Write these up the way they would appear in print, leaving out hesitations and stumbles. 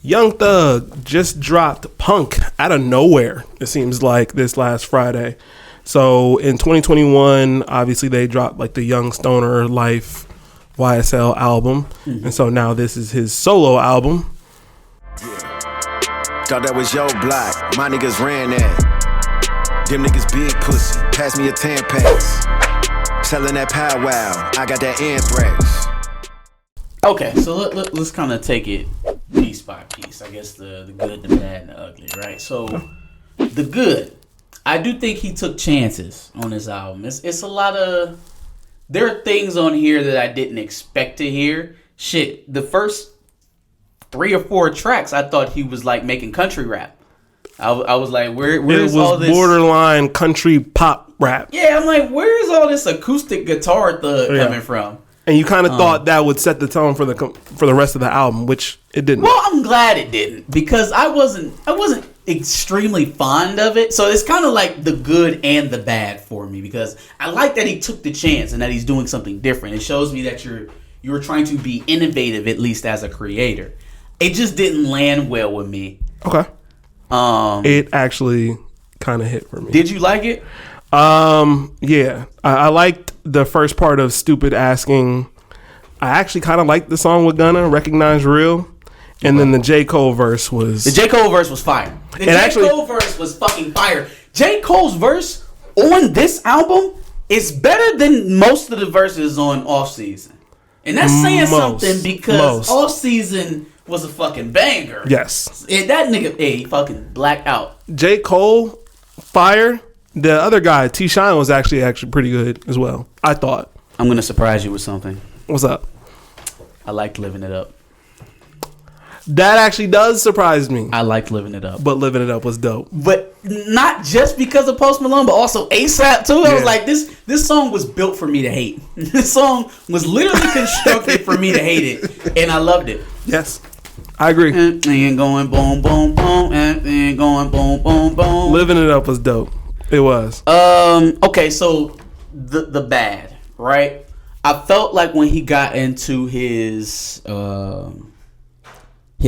Young Thug just dropped Punk out of nowhere, it seems like, this last Friday. So in 2021, obviously they dropped like the Young Stoner Life YSL album. Mm-hmm. And so now this is his solo album. Yeah. Thought that was your block. My niggas ran that. Them niggas big pussy. Pass me a Tampax. Selling that powwow. I got that anthrax. Okay, so let's kind of take it piece by piece. I guess the good, the bad, and the ugly, right? So the good, I do think he took chances on this album. It's a lot of, there are things on here that I didn't expect to hear. Shit, the first 3 or 4 tracks, I thought he was like making country rap. I was like, where's all this? It was borderline country pop rap. Yeah, I'm like, where's all this acoustic guitar coming from? And you kind of thought that would set the tone for the rest of the album, which it didn't. Well, I'm glad it didn't, because I wasn't extremely fond of it. So it's kind of like the good and the bad for me, because I like that he took the chance and that he's doing something different. It shows me that you're trying to be innovative, at least as a creator. It just didn't land well with me. Okay. It actually kind of hit for me. Did you like it? Yeah. I liked the first part of Stupid Asking. I actually kind of liked the song with Gunna, Recognize Real. And then the J. Cole verse was... The J. Cole verse was fire. The J. Cole verse was fucking fire. J. Cole's verse on this album is better than most of the verses on Off Season. And that's saying something, because Off Season was a fucking banger. Yes. And that nigga, he fucking blacked out. J. Cole, fire. The other guy, T-Shyne, was actually pretty good as well, I thought. I'm going to surprise you with something. What's up? I liked Living It Up. That actually does surprise me. I liked Living It Up. But Living It Up was dope. But not just because of Post Malone, but also ASAP too. I was like, this song was built for me to hate. This song was literally constructed for me to hate it. And I loved it. Yes. I agree. And going boom, boom, boom. And going boom, boom, boom. Living It Up was dope. It was. Okay, so the bad, right? I felt like when he got into his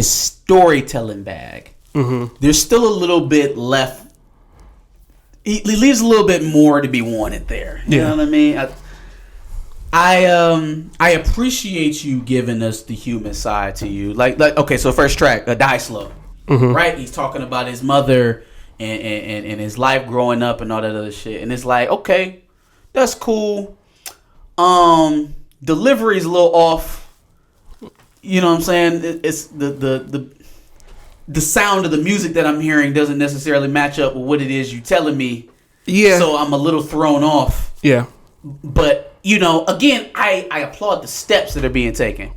storytelling bag, there's still a little bit left. He leaves a little bit more to be wanted there. You know what I mean? I appreciate you giving us the human side to you. Like okay, so first track, Die Slow, right? He's talking about his mother and his life growing up and all that other shit, and it's like, okay, that's cool. Delivery is a little off. You know what I'm saying? It's the sound of the music that I'm hearing doesn't necessarily match up with what it is you're telling me. Yeah. So I'm a little thrown off. Yeah. But, you know, again, I applaud the steps that are being taken.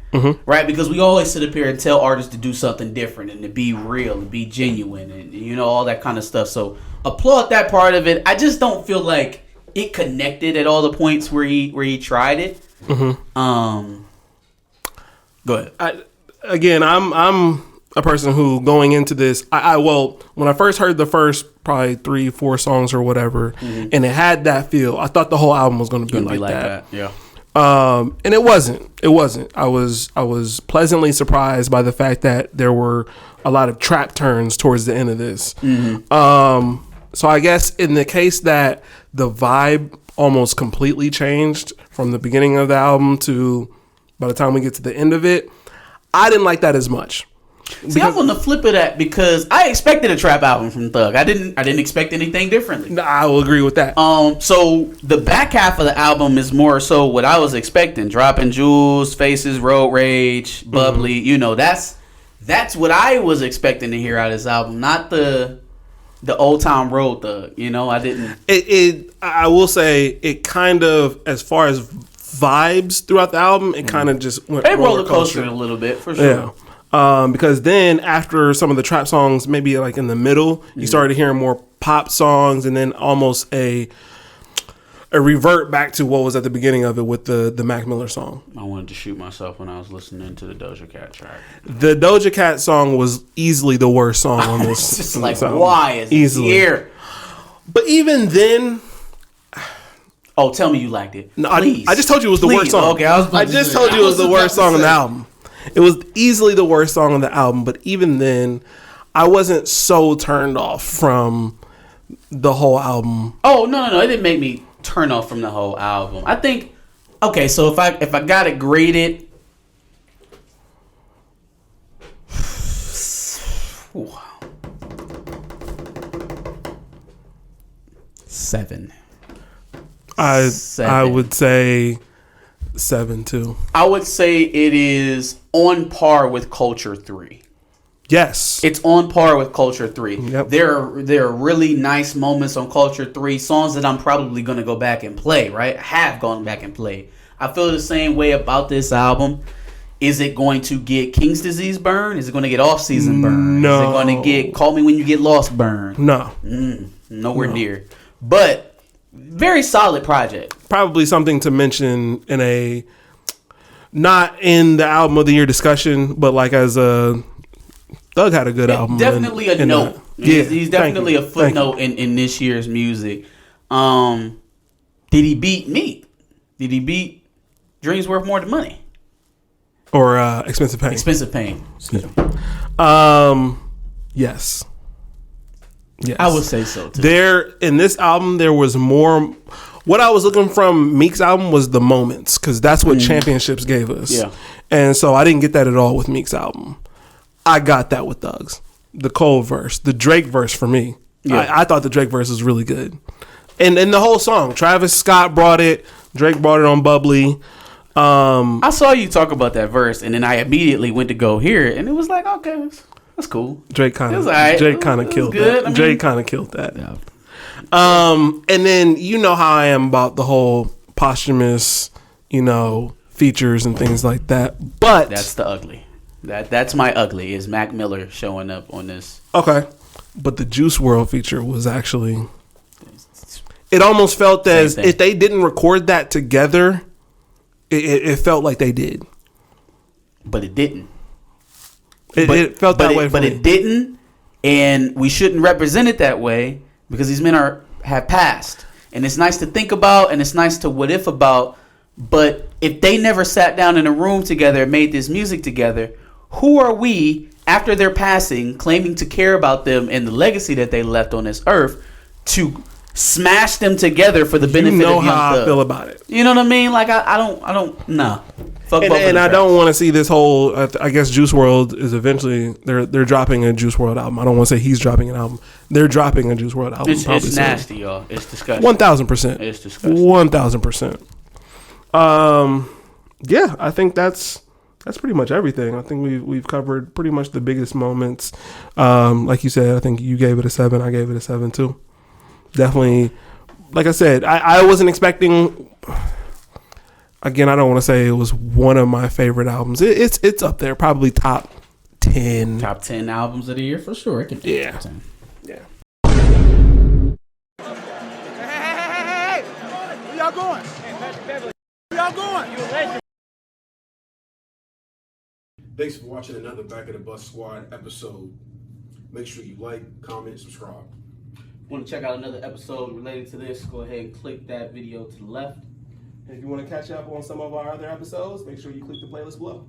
Right? Because we always sit up here and tell artists to do something different and to be real and be genuine and, you know, all that kind of stuff. So applaud that part of it. I just don't feel like it connected at all the points where he tried it. Go ahead. I'm a person who, going into this, when I first heard the first probably 3-4 songs or whatever, and it had that feel, I thought the whole album was going to be like that. Yeah. And it wasn't. I was pleasantly surprised by the fact that there were a lot of trap turns towards the end of this. So I guess in the case that the vibe almost completely changed from the beginning of the album to by the time we get to the end of it, I didn't like that as much. See, I'm on the flip of that, because I expected a trap album from Thug. I didn't expect anything differently. I will agree with that. So the back half of the album is more so what I was expecting: Dropping Jewels, Faces, Road Rage, Bubbly. You know, that's what I was expecting to hear out of this album, not the Old Town Road Thug. You know, I didn't. I will say it kind of, as far as vibes throughout the album, it kind of just went roller coaster a little bit, for sure. Yeah. Because then after some of the trap songs, maybe like in the middle, you started hearing more pop songs, and then almost a revert back to what was at the beginning of it with the Mac Miller song. I wanted to shoot myself when I was listening to the Doja Cat track. The Doja Cat song was easily the worst song on this. Just like, why is it here? But even then... Oh, tell me you liked it. No, please. I just told you it was the worst song. Okay, I just told you it was the worst song on the album. It was easily the worst song on the album, but even then, I wasn't so turned off from the whole album. Oh, no. It didn't make me turn off from the whole album. I think, okay, so if I got it graded, seven. I would say 7 too. I would say it is on par with Culture 3. Yes. It's on par with Culture 3. Yep. There are really nice moments on Culture 3, songs that I'm probably going to go back and play, right? I have gone back and played. I feel the same way about this album. Is it going to get King's Disease burn? Is it going to get Off Season burn? No. Is it going to get Call Me When You Get Lost burn? No. Nowhere near. But very solid project. Probably something to mention in a, not in the album of the year discussion, but like as a, Thug had a good album. Definitely a note. He's definitely a footnote in this year's music. Did he beat Meek? Did he beat Dreams Worth More Than Money? Or Expensive Pain? Expensive Pain. Excuse me. Yes. Yes. I would say so too. There, in this album, there was more. What I was looking from Meek's album was the moments, because that's what Championships gave us. Yeah. And so I didn't get that at all with Meek's album. I got that with Thug's. The Cole verse, the Drake verse for me. Yeah. I thought the Drake verse was really good. And the whole song, Travis Scott brought it, Drake brought it on Bubbly. I saw you talk about that verse, and then I immediately went to go hear it, and it was like, okay, that's cool. Drake kind of killed good. that. Drake kind of killed that. Yeah. And then you know how I am about the whole posthumous, features and things like that. But that's the ugly. That's my ugly, is Mac Miller showing up on this. Okay. But the Juice WRLD feature was actually, it almost felt as if they didn't record that together, it felt like they did. But it didn't. It felt that way for me. But it didn't, and we shouldn't represent it that way because these men have passed. And it's nice to think about, and it's nice to what if about, but if they never sat down in a room together and made this music together, who are we, after their passing, claiming to care about them and the legacy that they left on this earth, to smash them together for the benefit of Young Thug? How I feel about it. You know what I mean? Like, I don't, nah. Fuck both and I don't want to see this whole, I guess Juice WRLD is eventually, they're dropping a Juice WRLD album. I don't want to say he's dropping an album. They're dropping a Juice WRLD album. It's nasty, y'all. It's disgusting. 1,000%. It's disgusting. 1,000%. Yeah, I think that's pretty much everything. I think we've covered pretty much the biggest moments. Like you said, I think you gave it a 7. I gave it a 7 too. Definitely, like I said, I wasn't expecting. Again, I don't want to say it was one of my favorite albums. It's up there, probably top 10. Top 10 albums of the year for sure. It can be top 10. Yeah. Hey! Where y'all going? Where y'all going? Thanks for watching another Back of the Bus Squad episode. Make sure you like, comment, subscribe. Want to check out another episode related to this, go ahead and click that video to the left. If you want to catch up on some of our other episodes, make sure you click the playlist below.